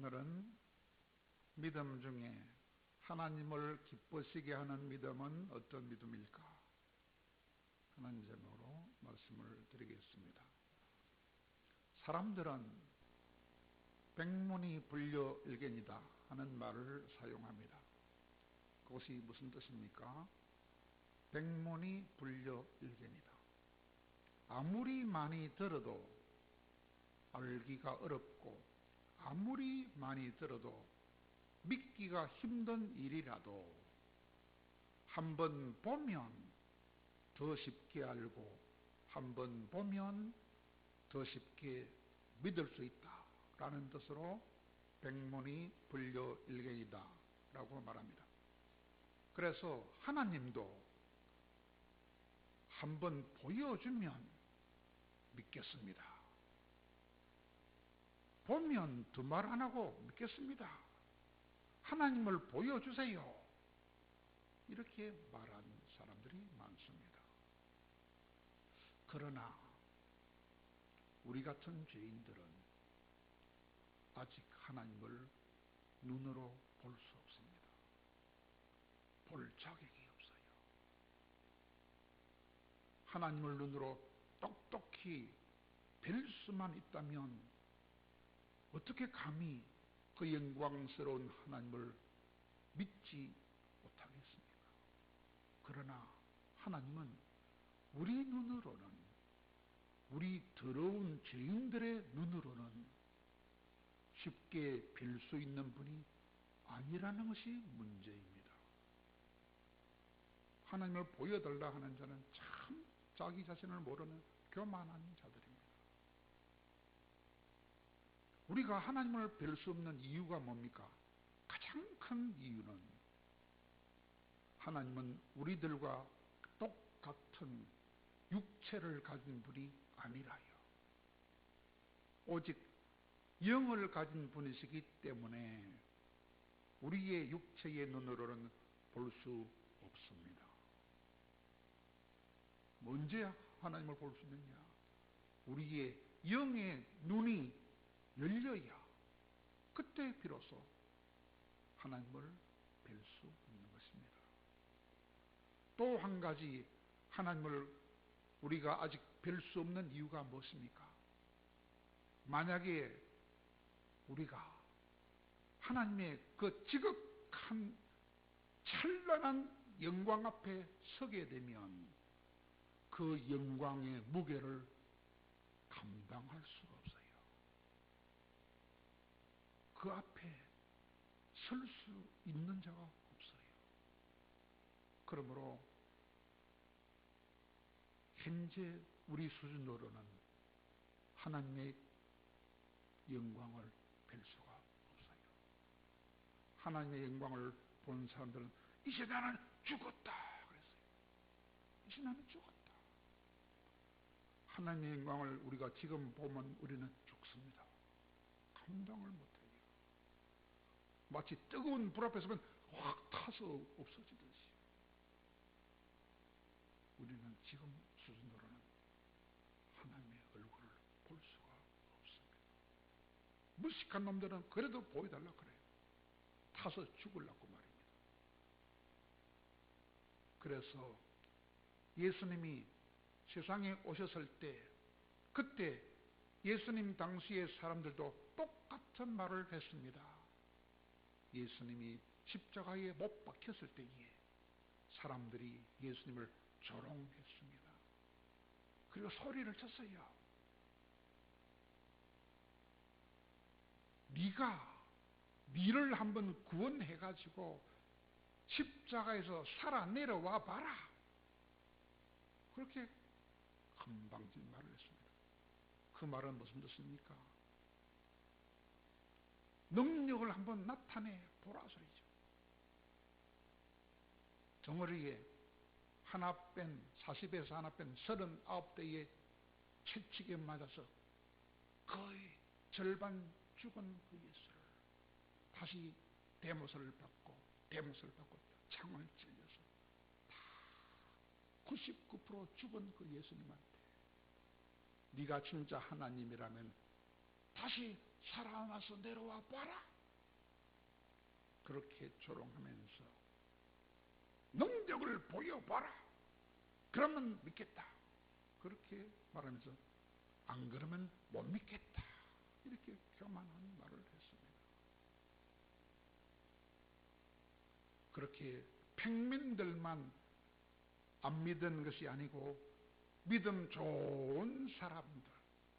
오늘은 믿음 중에 하나님을 기쁘시게 하는 믿음은 어떤 믿음일까 하는 제목으로 말씀을 드리겠습니다. 사람들은 백문이 불여일견이다 하는 말을 사용합니다. 그것이 무슨 뜻입니까? 백문이 불여일견이다. 아무리 많이 들어도 알기가 어렵고 아무리 많이 들어도 믿기가 힘든 일이라도 한번 보면 더 쉽게 알고 한번 보면 더 쉽게 믿을 수 있다 라는 뜻으로 백문이 불여일견이다 라고 말합니다. 그래서 하나님도 한번 보여주면 믿겠습니다. 보면 두말 안 하고 믿겠습니다. 하나님을 보여주세요. 이렇게 말하는 사람들이 많습니다. 그러나 우리 같은 죄인들은 아직 하나님을 눈으로 볼 수 없습니다. 볼 자격이 없어요. 하나님을 눈으로 똑똑히 뵐 수만 있다면 어떻게 감히 그 영광스러운 하나님을 믿지 못하겠습니까? 그러나 하나님은 우리 눈으로는, 우리 더러운 죄인들의 눈으로는 쉽게 뵐 수 있는 분이 아니라는 것이 문제입니다. 하나님을 보여달라 하는 자는 참 자기 자신을 모르는 교만한 자들입니다. 우리가 하나님을 뵐 수 없는 이유가 뭡니까? 가장 큰 이유는 하나님은 우리들과 똑같은 육체를 가진 분이 아니라요. 오직 영을 가진 분이시기 때문에 우리의 육체의 눈으로는 볼 수 없습니다. 언제 하나님을 볼 수 있느냐? 우리의 영의 눈이 열려야 그때 비로소 하나님을 뵐 수 있는 것입니다. 또 한 가지 하나님을 우리가 아직 뵐 수 없는 이유가 무엇입니까? 만약에 우리가 하나님의 그 지극한 찬란한 영광 앞에 서게 되면 그 영광의 무게를 감당할 수가 없어요. 그 앞에 설 수 있는 자가 없어요. 그러므로 현재 우리 수준으로는 하나님의 영광을 뵐 수가 없어요. 하나님의 영광을 본 사람들은 이제 나는 죽었다 그랬어요. 이제 나는 죽었다. 하나님의 영광을 우리가 지금 보면 우리는 죽습니다. 감당을 못해요. 마치 뜨거운 불 앞에 서면 확 타서 없어지듯이 우리는 지금 수준으로는 하나님의 얼굴을 볼 수가 없습니다. 무식한 놈들은 그래도 보여달라 그래요. 타서 죽으려고 말입니다. 그래서 예수님이 세상에 오셨을 때 그때 예수님 당시의 사람들도 똑같은 말을 했습니다. 예수님이 십자가에 못 박혔을 때에 사람들이 예수님을 조롱했습니다. 그리고 소리를 쳤어요. 네가 니를 한번 구원해가지고 십자가에서 살아 내려와 봐라. 그렇게 건방진 말을 했습니다. 그 말은 무슨 뜻입니까? 능력을 한번 나타내 보라 소리죠. 덩어리에 하나 뺀 40에서 하나 뺀 39대의 채찍에 맞아서 거의 절반 죽은 그 예수를 다시 대못을 받고 창을 찔려서 다 99% 죽은 그 예수님한테 네가 진짜 하나님이라면 다시 살아나서 내려와 봐라. 그렇게 조롱하면서 능력을 보여봐라. 그러면 믿겠다. 그렇게 말하면서 안 그러면 못 믿겠다. 이렇게 교만한 말을 했습니다. 그렇게 평민들만 안 믿은 것이 아니고 믿음 좋은 사람들,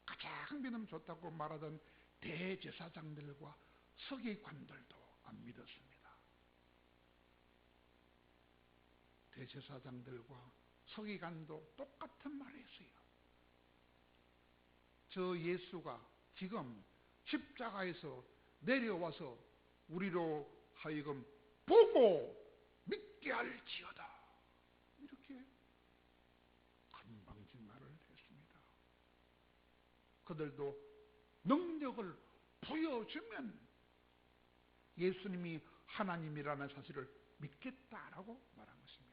가장 믿음 좋다고 말하던 대제사장들과 서기관들도 안 믿었습니다. 대제사장들과 서기관도 똑같은 말을 했어요. 저 예수가 지금 십자가에서 내려와서 우리로 하여금 보고 믿게 할지어다. 이렇게 건방진 말을 했습니다. 그들도 능력을 보여주면 예수님이 하나님이라는 사실을 믿겠다라고 말한 것입니다.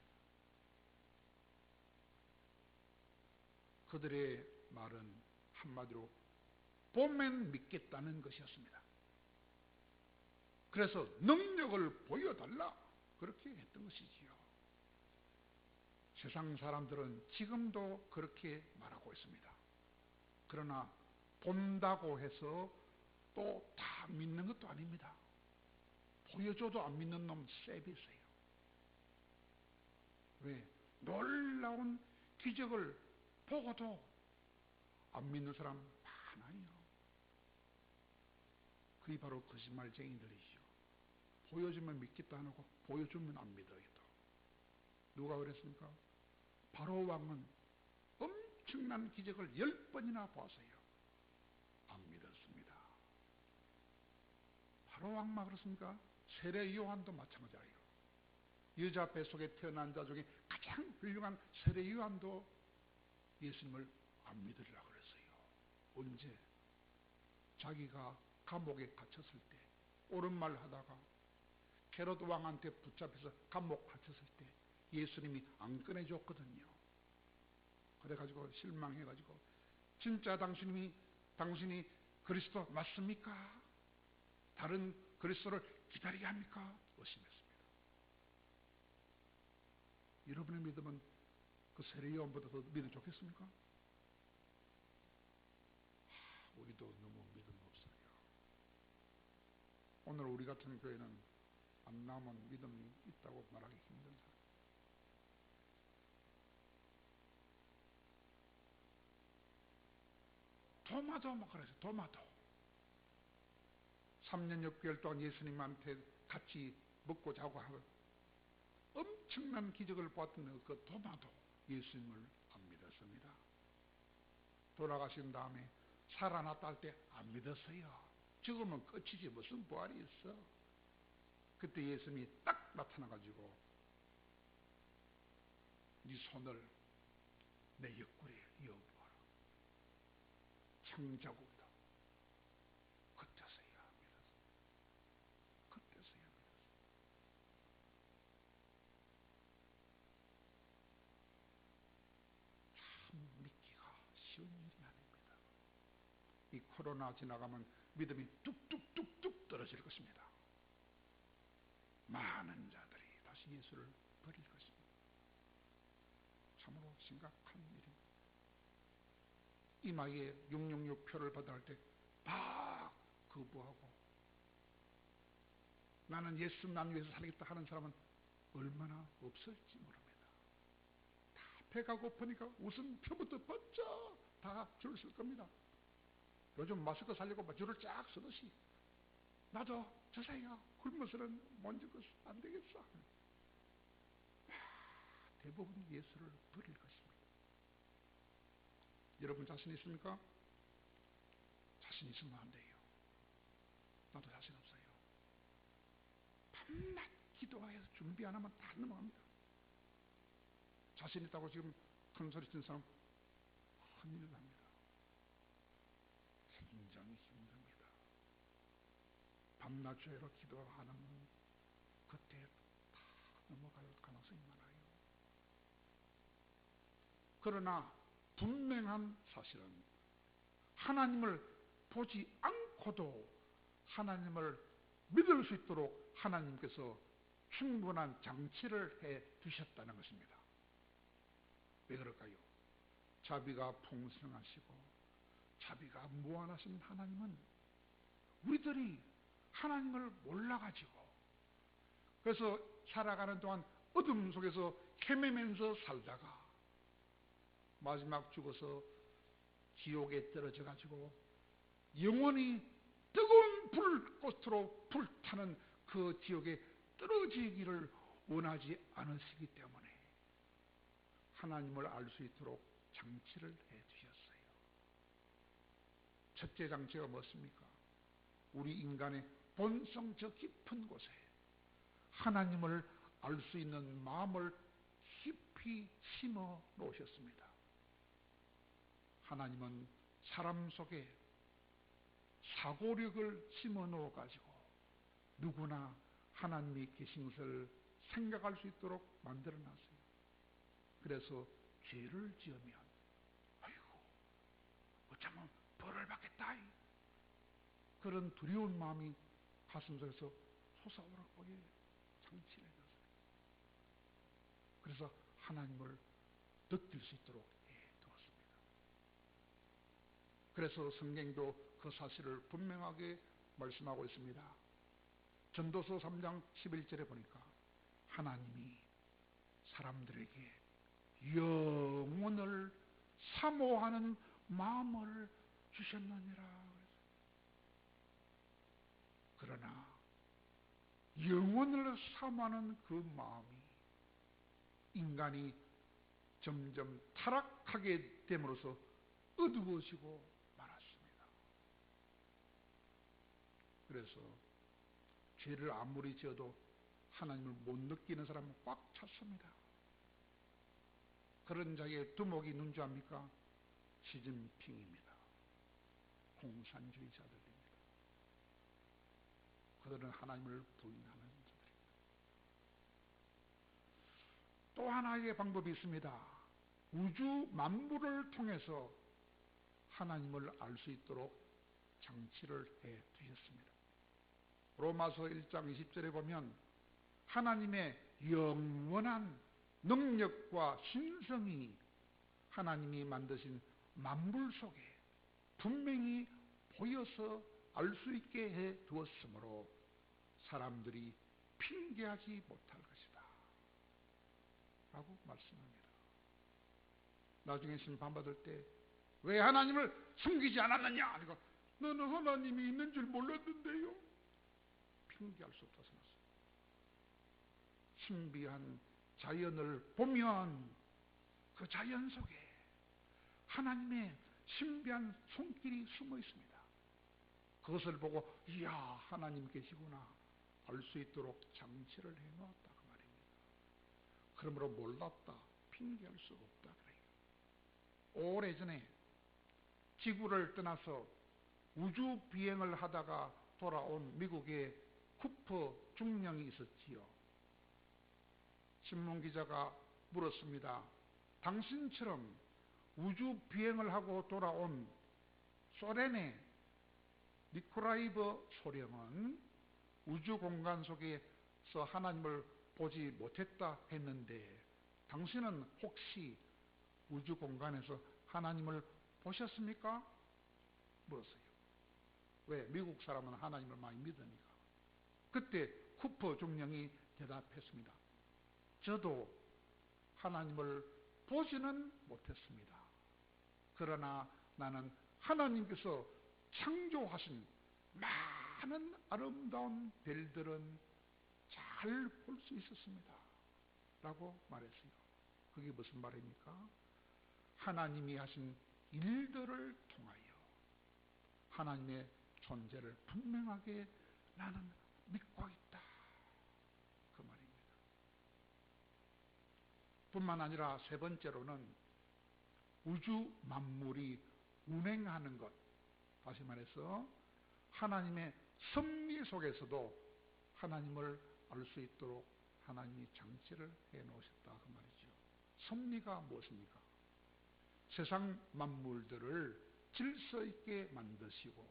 그들의 말은 한마디로 보면 믿겠다는 것이었습니다. 그래서 능력을 보여달라 그렇게 했던 것이지요. 세상 사람들은 지금도 그렇게 말하고 있습니다. 그러나 본다고 해서 또 다 믿는 것도 아닙니다. 보여줘도 안 믿는 놈 쎄비세요. 왜? 놀라운 기적을 보고도 안 믿는 사람 많아요. 그게 바로 거짓말쟁이들이죠. 보여주면 믿겠다 안 하고 보여주면 안 믿어요. 누가 그랬습니까? 바로 왕은 엄청난 기적을 10번이나 봤어요. 안 믿었습니다. 바로 왕만 그렇습니까? 세례 요한도 마찬가지예요. 여자 뱃속에 태어난 자 중에 가장 훌륭한 세례 요한도 예수님을 안 믿으리라 그랬어요. 언제? 자기가 감옥에 갇혔을 때 옳은 말 하다가 헤롯 왕한테 붙잡혀서 감옥 갇혔을 때 예수님이 안 꺼내줬거든요. 그래가지고 실망해가지고 진짜 당신이 그리스도 맞습니까? 다른 그리스도를 기다려야 합니까? 의심했습니다. 여러분의 믿음은 그 세례요한보다 더 믿음 좋겠습니까? 우리도 너무 믿음 없어요. 오늘 우리 같은 교회는 안 남은 믿음이 있다고 말하기 힘든 사람. 도마도 막 그랬어요. 도마도 3년 6개월 동안 예수님한테 같이 먹고 자고 하고 엄청난 기적을 보았던 그 도마도 예수님을 안 믿었습니다. 돌아가신 다음에 살아났다 할 때 안 믿었어요. 죽으면 끝이지 무슨 부활이 있어. 그때 예수님이 딱 나타나가지고 네 손을 내 옆구리에 이어보아라. 창자국이다. 그때서야 믿었어요. 그때서야 믿었어요. 참 믿기가 쉬운 일이 아닙니다. 이 코로나 지나가면 믿음이 뚝뚝뚝뚝 떨어질 것입니다. 많은 자들이 다시 예수를 버릴 것입니다. 참으로 심각한 일입니다. 이마에 666 표를 받아갈 때 막 거부하고 나는 예수님 난 위해서 살겠다 하는 사람은 얼마나 없을지 모릅니다. 다 배가 고프니까 웃음표부터 번쩍 다 줄 설 겁니다. 요즘 마스크 살려고 줄을 쫙 서듯이 나도 주세요. 굶어서는 못 죽어서 안 되겠어. 대부분 예수를 버릴 것입니다. 여러분 자신 있습니까? 자신 있으면 안 돼요. 나도 자신 없어요. 밤낮 기도해서 준비 안 하면 다 넘어갑니다. 자신 있다고 지금 큰 소리 치는 사람 큰일 납니다. 굉장히 힘듭니다. 밤낮 죄로 기도하는 그때 다 넘어갈 가능성이 많아요. 그러나 분명한 사실은 하나님을 보지 않고 결코도 하나님을 믿을 수 있도록 하나님께서 충분한 장치를 해 두셨다는 것입니다. 왜 그럴까요? 자비가 풍성하시고 자비가 무한하신 하나님은 우리들이 하나님을 몰라가지고 그래서 살아가는 동안 어둠 속에서 헤매면서 살다가 마지막 죽어서 지옥에 떨어져 가지고 영원히 뜨거운 불꽃으로 불타는 그 지옥에 떨어지기를 원하지 않으시기 때문에 하나님을 알 수 있도록 장치를 해 주셨어요. 첫째 장치가 무엇입니까? 우리 인간의 본성 저 깊은 곳에 하나님을 알 수 있는 마음을 깊이 심어 놓으셨습니다. 하나님은 사람 속에 사고력을 심어 놓아 가지고 누구나 하나님이 계신 것을 생각할 수 있도록 만들어 놨어요. 그래서 죄를 지으면 아이고 어쩌면 벌을 받겠다 그런 두려운 마음이 가슴속에서 솟아오르게 장치를 해줬어요. 그래서 하나님을 느낄 수 있도록 해두었습니다. 그래서 성경도 그 사실을 분명하게 말씀하고 있습니다. 전도서 3장 11절에 보니까 하나님이 사람들에게 영혼을 사모하는 마음을 주셨느니라. 그러나 영혼을 사모하는 그 마음이 인간이 점점 타락하게 됨으로써 어두워지고 말았습니다. 그래서 죄를 아무리 지어도 하나님을 못 느끼는 사람은 꽉 찼습니다. 그런 자의 두목이 눈주합니까? 시진핑입니다. 공산주의자들입니다. 그들은 하나님을 부인하는 자들입니다. 또 하나의 방법이 있습니다. 우주 만물을 통해서 하나님을 알 수 있도록 장치를 해 두셨습니다. 로마서 1장 20절에 보면 하나님의 영원한 능력과 신성이 하나님이 만드신 만물 속에 분명히 보여서 알 수 있게 해 두었으므로 사람들이 핑계하지 못할 것이다 라고 말씀합니다. 나중에 심판받을 때 왜 하나님을 숨기지 않았느냐? 그러니까 너는 하나님이 있는 줄 몰랐는데요. 핑계할 수 없어서 났어요. 신비한 자연을 보면 그 자연 속에 하나님의 신비한 손길이 숨어 있습니다. 그것을 보고 이야 하나님 계시구나 알 수 있도록 장치를 해놓았다 그 말입니다. 그러므로 몰랐다 핑계할 수 없다 그래요. 오래전에 지구를 떠나서 우주 비행을 하다가 돌아온 미국의 쿠퍼 중령이 있었지요. 신문기자가 물었습니다. 당신처럼 우주 비행을 하고 돌아온 소련의 니콜라이브 소령은 우주 공간 속에서 하나님을 보지 못했다 했는데 당신은 혹시 우주 공간에서 하나님을 보셨습니까? 물었어요. 왜? 미국 사람은 하나님을 많이 믿으니까. 그때 쿠퍼 중령이 대답했습니다. 저도 하나님을 보지는 못했습니다. 그러나 나는 하나님께서 창조하신 많은 아름다운 별들은 잘 볼 수 있었습니다. 라고 말했어요. 그게 무슨 말입니까? 하나님이 하신 일들을 통하여 하나님의 존재를 분명하게 나는 믿고 있다. 그 말입니다. 뿐만 아니라 세 번째로는 우주 만물이 운행하는 것. 다시 말해서 하나님의 섭리 속에서도 하나님을 알 수 있도록 하나님이 장치를 해 놓으셨다. 그 말이죠. 섭리가 무엇입니까? 세상 만물들을 질서 있게 만드시고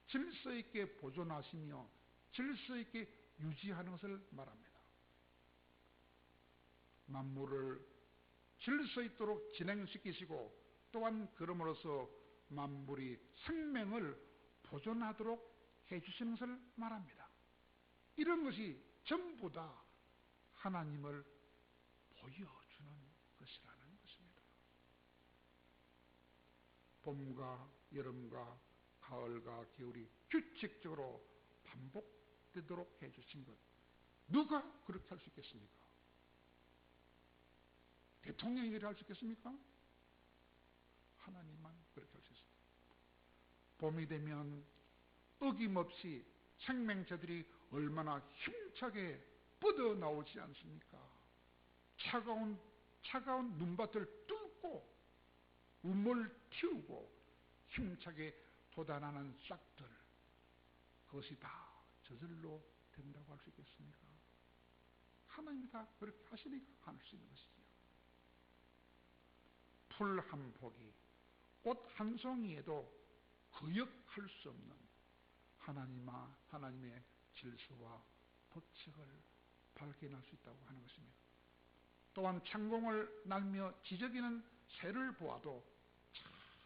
질서 있게 보존하시며 질서 있게 유지하는 것을 말합니다. 만물을 질서 있도록 진행시키시고 또한 그럼으로써 만물이 생명을 보존하도록 해주시는 것을 말합니다. 이런 것이 전부 다 하나님을 보여주는 것이라는 것입니다. 봄과 여름과 가을과 겨울이 규칙적으로 반복되도록 해주신 것, 누가 그렇게 할 수 있겠습니까? 대통령이 그렇게 할 수 있겠습니까? 하나님만 그렇게 할 수 있습니다. 봄이 되면 어김없이 생명체들이 얼마나 힘차게 뻗어나오지 않습니까? 차가운 눈밭을 뚫고 우물 틔우고 힘차게 돋아나는 싹들, 그것이 다 저절로 된다고 할 수 있겠습니까? 하나님이 다 그렇게 하시니까 할 수 있는 것이지요. 풀 한 포기, 꽃 한 송이에도 거역할 수 없는 하나님의 질서와 법칙을 발견할 수 있다고 하는 것입니다. 또한 창공을 날며 지저귀는 새를 보아도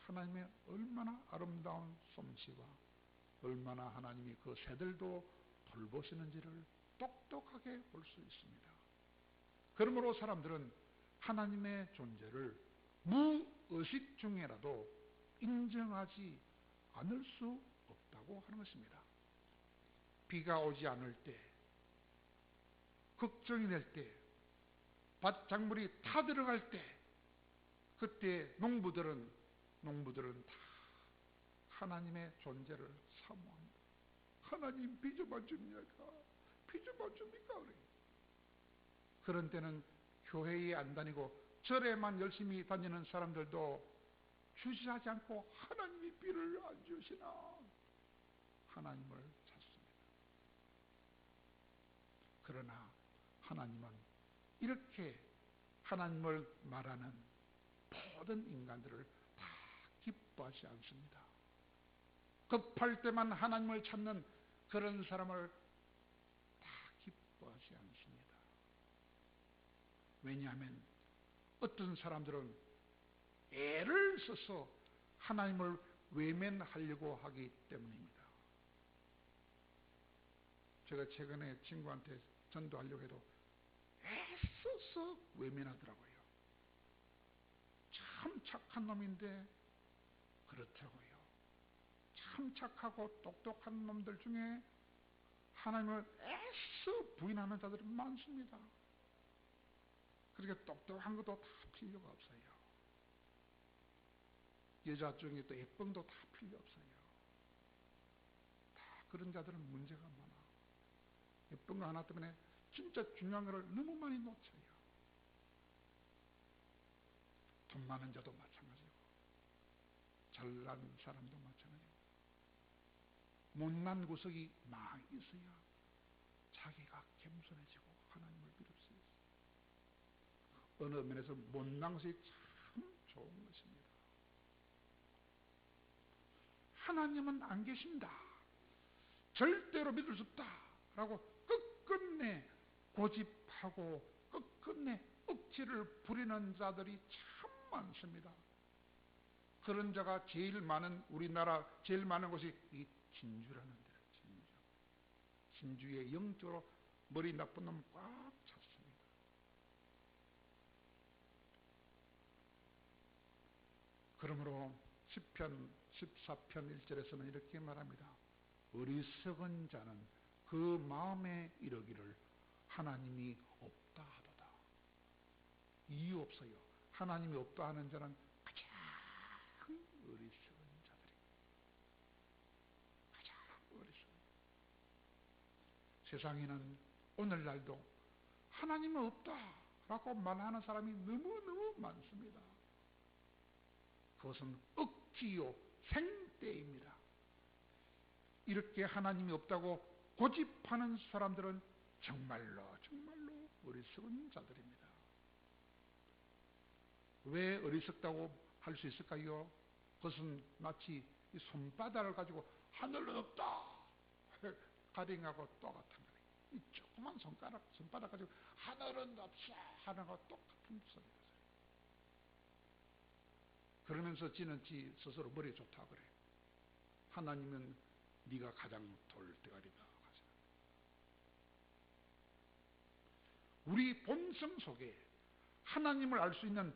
하나님의 얼마나 아름다운 솜씨와 얼마나 하나님이 그 새들도 돌보시는지를 똑똑하게 볼 수 있습니다. 그러므로 사람들은 하나님의 존재를 무의식 중에라도 인정하지 않을 수 없다고 하는 것입니다. 비가 오지 않을 때, 걱정이 될 때, 밭작물이 타들어갈 때, 그때 농부들은 다 하나님의 존재를 사모합니다. 하나님 비 좀 안 줍니까? 비 좀 안 줍니까? 그런 때는 교회에 안 다니고 절에만 열심히 다니는 사람들도 주시하지 않고 하나님이 비를 안 주시나 하나님을 찾습니다. 그러나 하나님은 이렇게 하나님을 말하는 모든 인간들을 다 기뻐하지 않습니다. 급할 때만 하나님을 찾는 그런 사람을 다 기뻐하지 않습니다. 왜냐하면 어떤 사람들은 애를 써서 하나님을 외면하려고 하기 때문입니다. 제가 최근에 친구한테 전도하려고 해도 애써서 외면하더라고요. 참 착한 놈인데 그렇더라고요. 참 착하고 똑똑한 놈들 중에 하나님을 애써 부인하는 자들이 많습니다. 그렇게 똑똑한 것도 다 필요가 없어요. 여자 중에 또 예쁜 것도 다 필요 없어요. 다 그런 자들은 문제가 많아. 예쁜 거 하나 때문에 진짜 중요한 것을 너무 많이 놓쳐요. 돈 많은 자도 마찬가지고 잘난 사람도 마찬가지고 못난 구석이 많이 있어야 자기가 겸손해지고 하나님을 믿을 수 있어요. 어느 면에서 못난 것이 참 좋은 것입니다. 하나님은 안 계신다, 절대로 믿을 수 없다 라고 끝끝내 고집하고 끝끝내 억지를 부리는 자들이 참 많습니다. 그런 자가 제일 많은, 우리나라 제일 많은 곳이 이 진주라는 데예요. 진주에 영적으로 머리 나쁜 놈 꽉 찼습니다. 그러므로 시편 14편 1절에서는 이렇게 말합니다. 어리석은 자는 그 마음에 이르기를 하나님이 없다 하도다. 이유 없어요. 하나님이 없다 하는 자는 가장 어리석은 자들입니다. 가장 어리석은. 세상에는 오늘날도 하나님은 없다라고 말하는 사람이 너무너무 많습니다. 그것은 억지요 생떼입니다. 이렇게 하나님이 없다고 고집하는 사람들은 정말로 어리석은 자들입니다. 왜 어리석다고 할 수 있을까요? 그것은 마치 이 손바닥을 가지고 하늘은 없다. 가령하고 똑같은 거예요. 이 조그만 손바닥 가지고 하늘은 없어 하는 거 똑같은 소리가. 그러면서 지는 지 스스로 머리 좋다 그래. 하나님은 네가 가장 돌대가리다 하시는. 우리 본성 속에 하나님을 알 수 있는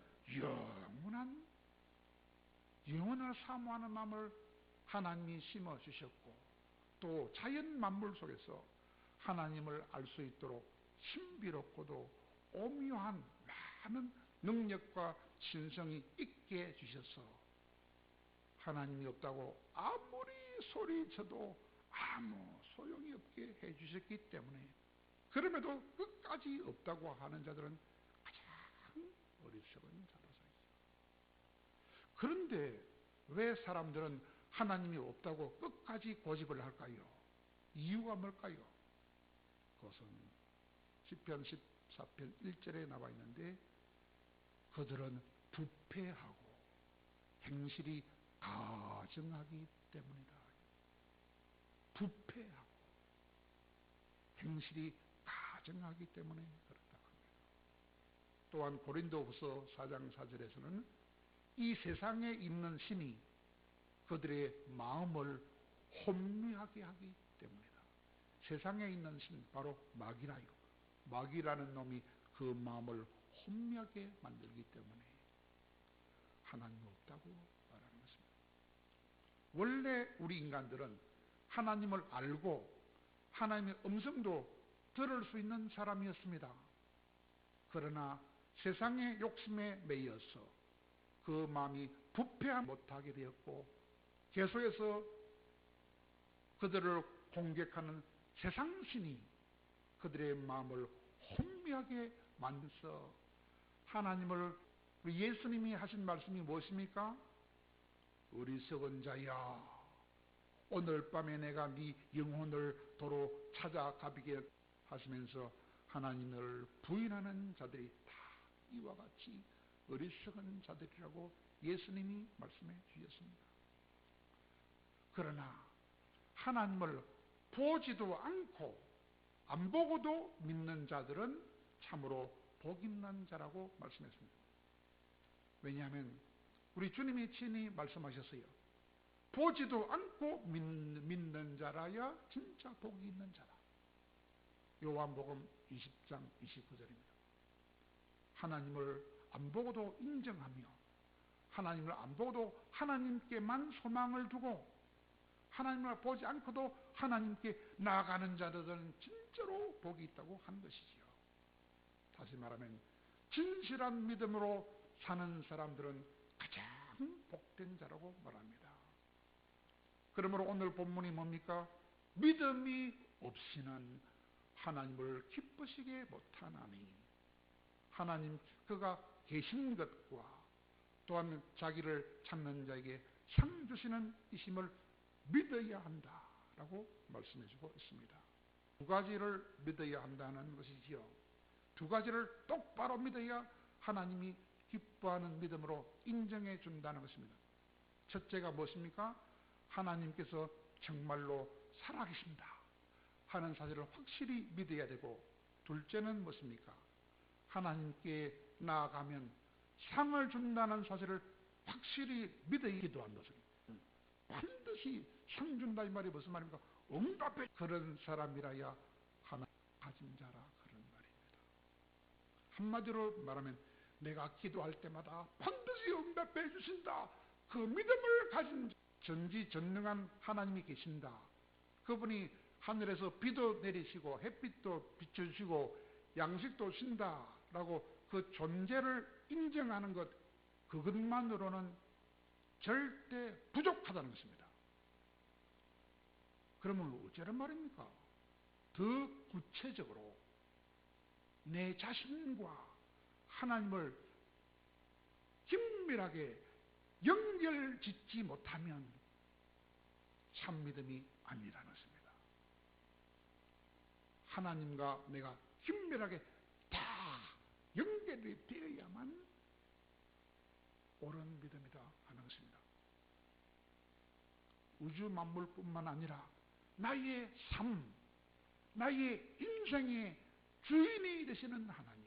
영원을 사모하는 마음을 하나님이 심어 주셨고, 또 자연 만물 속에서 하나님을 알 수 있도록 신비롭고도 오묘한 많은 능력과 신성이 있게 해주셔서 하나님이 없다고 아무리 소리쳐도 아무 소용이 없게 해주셨기 때문에, 그럼에도 끝까지 없다고 하는 자들은 가장 어리석은 자로서이죠. 그런데 왜 사람들은 하나님이 없다고 끝까지 고집을 할까요? 이유가 뭘까요? 그것은 시편 14편 1절에 나와 있는데, 그들은 부패하고 행실이 가증하기 때문이다. 부패하고 행실이 가증하기 때문에 그렇다고 합니다. 또한 고린도후서 4장 4절에서는 이 세상에 있는 신이 그들의 마음을 혼미하게 하기 때문이다. 세상에 있는 신, 바로 마귀라요. 마귀라는 놈이 그 마음을 혼미하게 만들기 때문에 하나님 없다고 말하는 것입니다. 원래 우리 인간들은 하나님을 알고 하나님의 음성도 들을 수 있는 사람이었습니다. 그러나 세상의 욕심에 매여서 그 마음이 부패하지 못하게 되었고, 계속해서 그들을 공격하는 세상신이 그들의 마음을 혼미하게 만들어서 하나님을, 예수님이 하신 말씀이 무엇입니까? 어리석은 자야, 오늘 밤에 내가 네 영혼을 도로 찾아가비게 하시면서 하나님을 부인하는 자들이 다 이와 같이 어리석은 자들이라고 예수님이 말씀해 주셨습니다. 그러나 하나님을 보지도 않고 안 보고도 믿는 자들은 참으로 복 있는 자라고 말씀했습니다. 왜냐하면 우리 주님이 친히 말씀하셨어요. 보지도 않고 믿는 자라야 진짜 복이 있는 자라. 요한복음 20장 29절입니다. 하나님을 안 보고도 인정하며 하나님을 안 보고도 하나님께만 소망을 두고 하나님을 보지 않고도 하나님께 나아가는 자들은 진짜로 복이 있다고 하는 것이지요. 다시 말하면 진실한 믿음으로 사는 사람들은 가장 복된 자라고 말합니다. 그러므로 오늘 본문이 뭡니까? 믿음이 없이는 하나님을 기쁘시게 못하나니, 하나님 그가 계신 것과 또한 자기를 찾는 자에게 상 주시는 이심을 믿어야 한다라고 말씀해 주고 있습니다. 두 가지를 믿어야 한다는 것이지요. 두 가지를 똑바로 믿어야 하나님이 기뻐하는 믿음으로 인정해 준다는 것입니다. 첫째가 무엇입니까? 하나님께서 정말로 살아계신다 하는 사실을 확실히 믿어야 되고, 둘째는 무엇입니까? 하나님께 나아가면 상을 준다는 사실을 확실히 믿어야 기도한다. 반드시 상 준다 이 말이 무슨 말입니까? 응답해 그런 사람이라야 하나님 가진 자라, 그런 말입니다. 한마디로 말하면 내가 기도할 때마다 반드시 응답해 주신다, 그 믿음을 가진 전지전능한 하나님이 계신다. 그분이 하늘에서 비도 내리시고 햇빛도 비춰주시고 양식도 신다라고 그 존재를 인정하는 것, 그것만으로는 절대 부족하다는 것입니다. 그러면 어쩌란 말입니까? 더 구체적으로 내 자신과 하나님을 긴밀하게 연결 짓지 못하면 참 믿음이 아니라는 것입니다. 하나님과 내가 긴밀하게 다 연결이 되어야만 옳은 믿음이다 하는 것입니다. 우주 만물뿐만 아니라 나의 삶, 나의 인생의 주인이 되시는 하나님,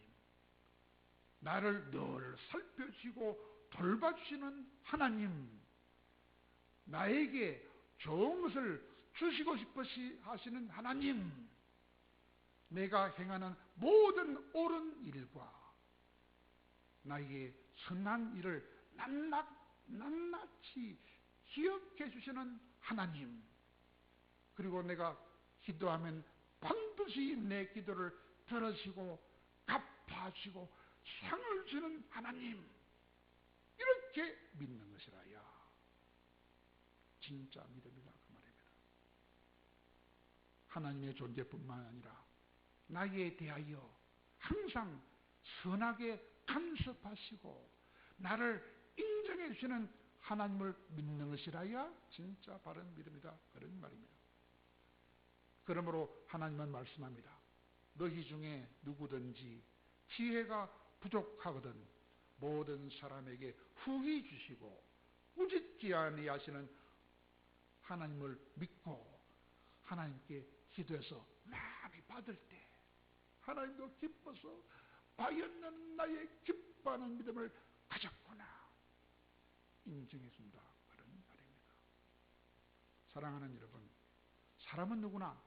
나를 늘 살펴주시고 돌봐주시는 하나님, 나에게 좋은 것을 주시고 싶으시 하시는 하나님, 내가 행하는 모든 옳은 일과 나에게 선한 일을 낱낱이 기억해 주시는 하나님, 그리고 내가 기도하면 반드시 내 기도를 들으시고 갚아주시고 상을 주는 하나님, 이렇게 믿는 것이라야 진짜 믿음이다, 그 말입니다. 하나님의 존재뿐만 아니라 나에 대하여 항상 선하게 간섭하시고 나를 인정해 주시는 하나님을 믿는 것이라야 진짜 바른 믿음이다, 그런 말입니다. 그러므로 하나님은 말씀합니다. 너희 중에 누구든지 지혜가 부족하거든 모든 사람에게 후히 주시고 꾸짖지 아니하시는 하나님을 믿고 하나님께 기도해서 많이 받을 때 하나님도 기뻐서 과연 나는 나의 기뻐하는 믿음을 가졌구나 인정해준다, 그런 말입니다. 사랑하는 여러분, 사람은 누구나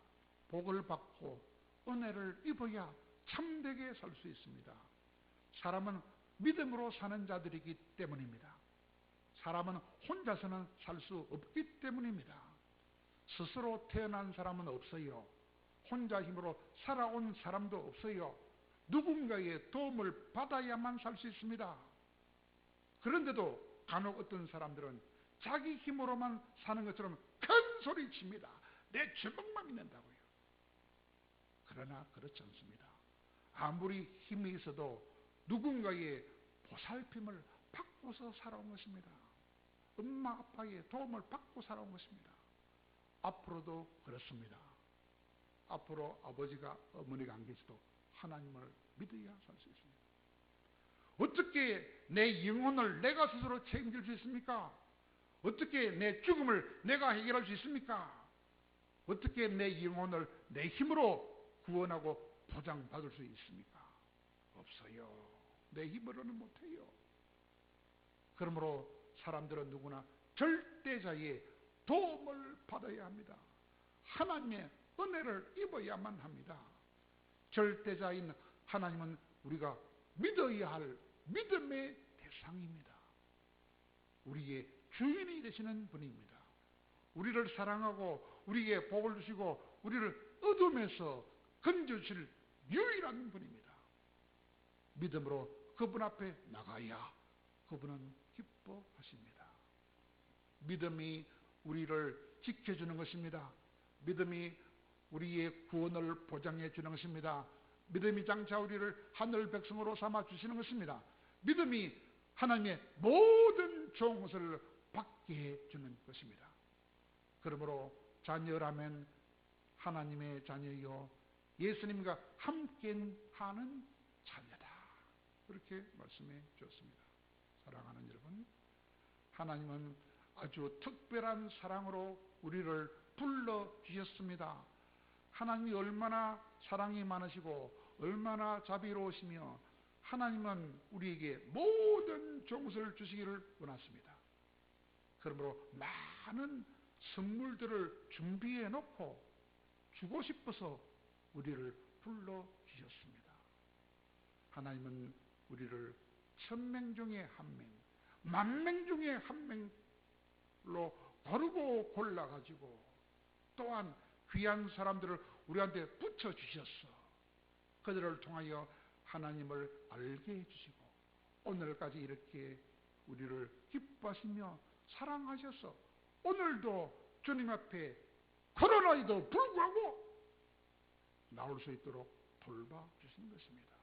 복을 받고 은혜를 입어야 참되게 살 수 있습니다. 사람은 믿음으로 사는 자들이기 때문입니다. 사람은 혼자서는 살 수 없기 때문입니다. 스스로 태어난 사람은 없어요. 혼자 힘으로 살아온 사람도 없어요. 누군가의 도움을 받아야만 살 수 있습니다. 그런데도 간혹 어떤 사람들은 자기 힘으로만 사는 것처럼 큰 소리 칩니다. 내 주먹만 믿는다고요. 그러나 그렇지 않습니다. 아무리 힘이 있어도 누군가의 보살핌을 받고서 살아온 것입니다. 엄마 아빠의 도움을 받고 살아온 것입니다. 앞으로도 그렇습니다. 앞으로 아버지가 어머니가 안 계셔도 하나님을 믿어야 살 수 있습니다. 어떻게 내 영혼을 내가 스스로 책임질 수 있습니까? 어떻게 내 죽음을 내가 해결할 수 있습니까? 어떻게 내 영혼을 내 힘으로 구원하고 보장받을 수 있습니까? 없어요. 내 힘으로는 못해요. 그러므로 사람들은 누구나 절대자의 도움을 받아야 합니다. 하나님의 은혜를 입어야만 합니다. 절대자인 하나님은 우리가 믿어야 할 믿음의 대상입니다. 우리의 주인이 되시는 분입니다. 우리를 사랑하고 우리에게 복을 주시고 우리를 어둠에서 건져주실 유일한 분입니다. 믿음으로 그분 앞에 나가야 그분은 기뻐하십니다. 믿음이 우리를 지켜주는 것입니다. 믿음이 우리의 구원을 보장해 주는 것입니다. 믿음이 장차 우리를 하늘 백성으로 삼아 주시는 것입니다. 믿음이 하나님의 모든 좋은 것을 받게 해 주는 것입니다. 그러므로 자녀라면 하나님의 자녀요 예수님과 함께 하는 자녀다, 그렇게 말씀해 주었습니다. 사랑하는 여러분, 하나님은 아주 특별한 사랑으로 우리를 불러주셨습니다. 하나님이 얼마나 사랑이 많으시고 얼마나 자비로우시며 하나님은 우리에게 모든 좋은 것을 주시기를 원하십니다. 그러므로 많은 선물들을 준비해 놓고 주고 싶어서 우리를 불러주셨습니다. 하나님은 우리를 1000명 중에 1명, 10,000명 중에 1명로 고르고 골라가지고 또한 귀한 사람들을 우리한테 붙여주셨어. 그들을 통하여 하나님을 알게 해주시고 오늘까지 이렇게 우리를 기뻐하시며 사랑하셔서 오늘도 주님 앞에 코로나에도 불구하고 나올 수 있도록 돌봐주신 것입니다.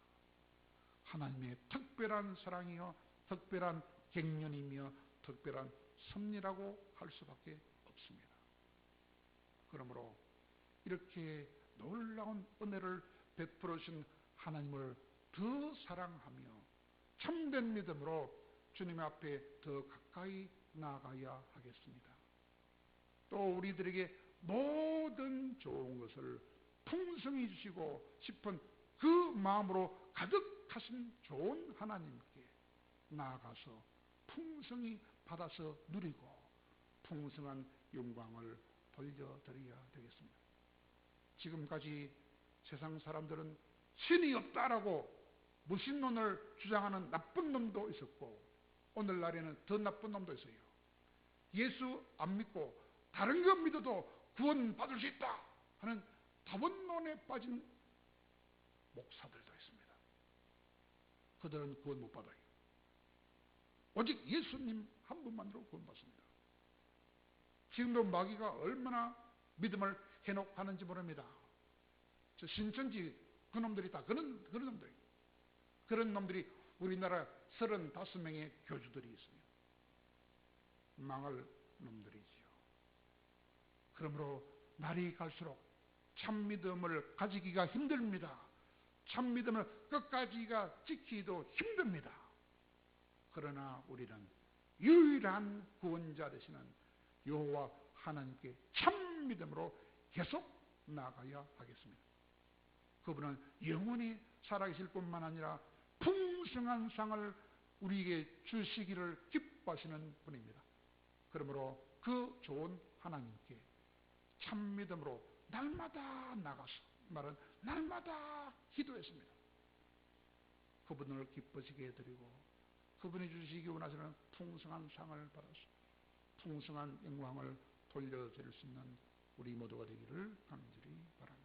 하나님의 특별한 사랑이요 특별한 갱년이며 특별한 섭리라고 할 수밖에 없습니다. 그러므로 이렇게 놀라운 은혜를 베풀어 주신 하나님을 더 사랑하며 참된 믿음으로 주님 앞에 더 가까이 나아가야 하겠습니다. 또 우리들에게 모든 좋은 것을 풍성히 주시고 싶은 그 마음으로 가득하신 좋은 하나님께 나아가서 풍성히 받아서 누리고 풍성한 영광을 돌려드려야 되겠습니다. 지금까지 세상 사람들은 신이 없다라고 무신론을 주장하는 나쁜 놈도 있었고, 오늘날에는 더 나쁜 놈도 있어요. 예수 안 믿고 다른 것 믿어도 구원받을 수 있다 하는 다원론에 빠진 목사들도 있습니다. 그들은 구원 못 받아요. 오직 예수님 한 분만으로 구원받습니다. 지금도 마귀가 얼마나 믿음을 해놓하는지 모릅니다. 저 신천지 그놈들이 다 그런 놈들이에요. 그런 놈들이 우리나라 35명의 교주들이 있습니다. 망할 놈들이지요. 그러므로 날이 갈수록 참 믿음을 가지기가 힘듭니다. 참 믿음을 끝까지가 지키기도 힘듭니다. 그러나 우리는 유일한 구원자 되시는 여호와 하나님께 참 믿음으로 계속 나아가야 하겠습니다. 그분은 영원히 살아계실 뿐만 아니라 풍성한 상을 우리에게 주시기를 기뻐하시는 분입니다. 그러므로 그 좋은 하나님께 참 믿음으로 날마다 나가서, 말은 날마다 기도했습니다. 그분을 기뻐지게 해드리고 그분이 주시기 원하시는 풍성한 상을 받아서 풍성한 영광을 돌려드릴 수 있는 우리 모두가 되기를 간절히 바랍니다.